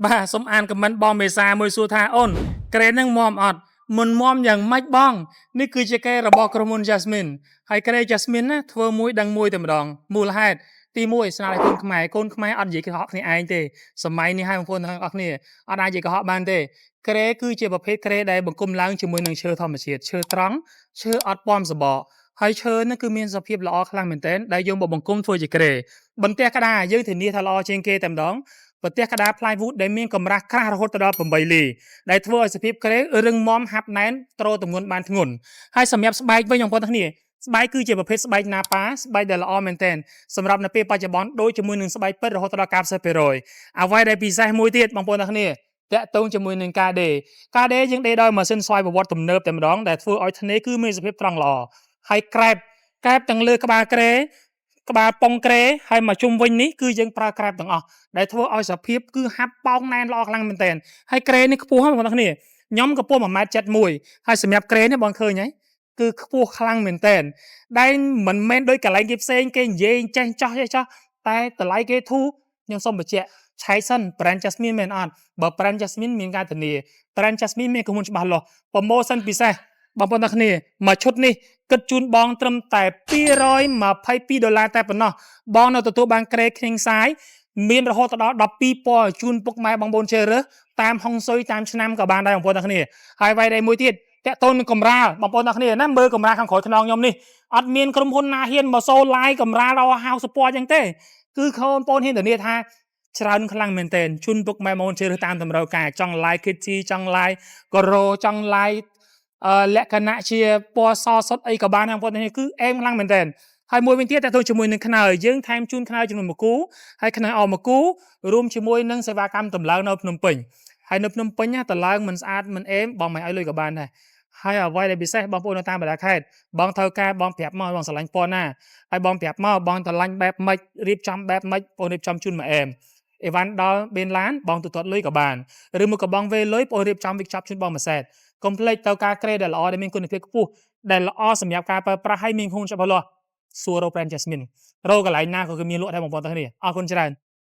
បាទសូមអានខមមិនបងមេសាមួយសួរថាអូនក្រេនឹងមមអត់មុនមមយ៉ាងម៉េចបងនេះគឺជាកេររបស់ក្រុមហ៊ុន Jasmine ហើយក្រេ Jasmine ណាធ្វើមួយដឹងមួយតែម្ដងមូលហេតុទី1ស្នាដៃកូនខ្មែរអត់និយាយកុហកគ្នាឯងទេសម័យនេះហើយបងប្អូនទាំងអស់គ្នាអត់អាចនិយាយកុហកបានទេក្រេគឺជាប្រភេទក្រេដែលបង្គុំឡើងជាមួយនឹងឈើធម្មជាតិឈើត្រង់ឈើអត់ពំសបកហើយឈើនេះគឺមានសភាពល្អខ្លាំងមែនទែនដែលយើងមកបង្គុំធ្វើជាក្រេបន្ទះក្តារយើងធានាថាល្អជាងគេតែម្ដង ប្រទេសក្តារ plywood ដែលមានកម្រាស់ក្រាស់រហូតដល់8លីដែលធ្វើឲ្យសភាពក្រេរឹងមាំហាប់ណែនទ្រទម្ងន់បានធ្ងន់ហើយសម្រាប់ស្បែកវិញបងប្អូនទាំងគ្នាស្បែកគឺជាប្រភេទស្បែកណាប៉ាស្បែកដែលល្អមែនទែនសម្រាប់នៅពេលបច្ចុប្បន្នដូចជាមួយនឹងស្បែកពិតរហូតដល់90%អ្វីដែលពិសេសមួយទៀតបងប្អូនទាំងគ្នាតាក់ទងជាមួយនឹងការដេយើងដេដោយម៉ាស៊ីនស្វ័យប្រវត្តិទំនើបតែម្ដងដែលធ្វើឲ្យធ្នេគឺមានសភាពត្រង់ល្អហើយក្រែបទាំងលើក្បាលក្រេក្បាលប៉ុងក្រេហើយមកជុំវិញនេះគឺយើងប្រើក្រែបទាំងអស់ ដែលធ្វើឲ្យសភាពគឺហាប់ប៉ោងណែនល្អខ្លាំងមែនទែនហើយក្រេនេះខ្ពស់ហ្នឹងបងប្អូនគ្នាខ្ញុំកម្ពស់ 1.71 m ហើយសម្រាប់ក្រេនេះបងឃើញហើយគឺខ្ពស់ខ្លាំងមែនទែនដែលមិនមែនដូចកន្លែងគេផ្សេងគេនិយាយចេះចោះតែតម្លៃគេធូរខ្ញុំសូមបញ្ជាក់ឆែកសិន brand Jasmine មែនអត់បើ brand Jasmine មានការធានា brand Jasmine មានក្រុមហ៊ុនច្បាស់លាស់ promotion ពិសេសបងប្អូនទាំងគ្នាមួយឈុតនេះគិតជូនបងត្រឹមតែ$222តែប៉ុណ្ណោះបងនៅទទួលបានក្រេខ្ញីងសាយ មានរហូតដល់12ពណ៌ជូនពុកម៉ែបងប្អូនជឿរើសតាមហុងស៊ុយតាមឆ្នាំក៏បានដែរបងប្អូនទាំងគ្នាហើយវាយដែរមួយទៀតតាក់ទងនឹងកម្រាលបងប្អូនទាំងគ្នាណាមើលកម្រាលខាងក្រោយខ្នងខ្ញុំនេះអត់មានក្រុមហ៊ុនណាហ៊ានមកសូលឡាយកម្រាលដល់ហៅសពអញ្ចឹងទេគឺខូនបងប្អូនហ៊ានធានាថាច្រើនខ្លាំងមែនទែនជូនពុកម៉ែបងប្អូនជឿរើសតាមតម្រូវការចង់ឡាយ kitty ចង់ឡាយការ៉ូចង់ឡាយលក្ខណៈជាពណ៌សសុទ្ធអីក៏បានបងប្អូនទាំងគ្នាគឺអែមខ្លាំងមែនទែន ហើយមួយវិញទៀតតើទៅជាមួយនឹងខ្នើយយើងថែមជូនខ្នើយចំនួន1គូហើយខ្នើយអ1គូរួមជាមួយនឹងសេវាកម្មតម្លើងនៅភ្នំពេញហើយនៅភ្នំពេញតម្លើងមិនស្អាតមិនអេមបងមិនឲ្យលុយក៏បានដែរហើយអ្វីដែលពិសេសបងប្អូននៅតាមបណ្ដាខេត្តបងត្រូវការបងប្រាប់មកបងស្រឡាញ់ពណ៌ណាហើយបងប្រាប់មកបងស្រឡាញ់បែបម៉េចរៀបចំបែបម៉េចបងរៀបចំជូនមកអែមអីវ៉ាន់ដល់បេនឡានបងទូទាត់លុយក៏បានឬមកក៏បងវេលុយបងរៀបចំវិកចាប់ជូនបងមួយសែតកុំភ្លេចទៅការក្រេដែលល្អដែលមានគុណភាពខ្ពស់ដែលល្អសម្រាប់ការប្រើប្រាស់ហើយមានហ៊ុនច្បាស់លាស់ សួររក brand Jasmine រកកន្លែងណាក៏គឺមានលក់ដែរបងប្អូនទាំងគ្នាអរគុណច្រើន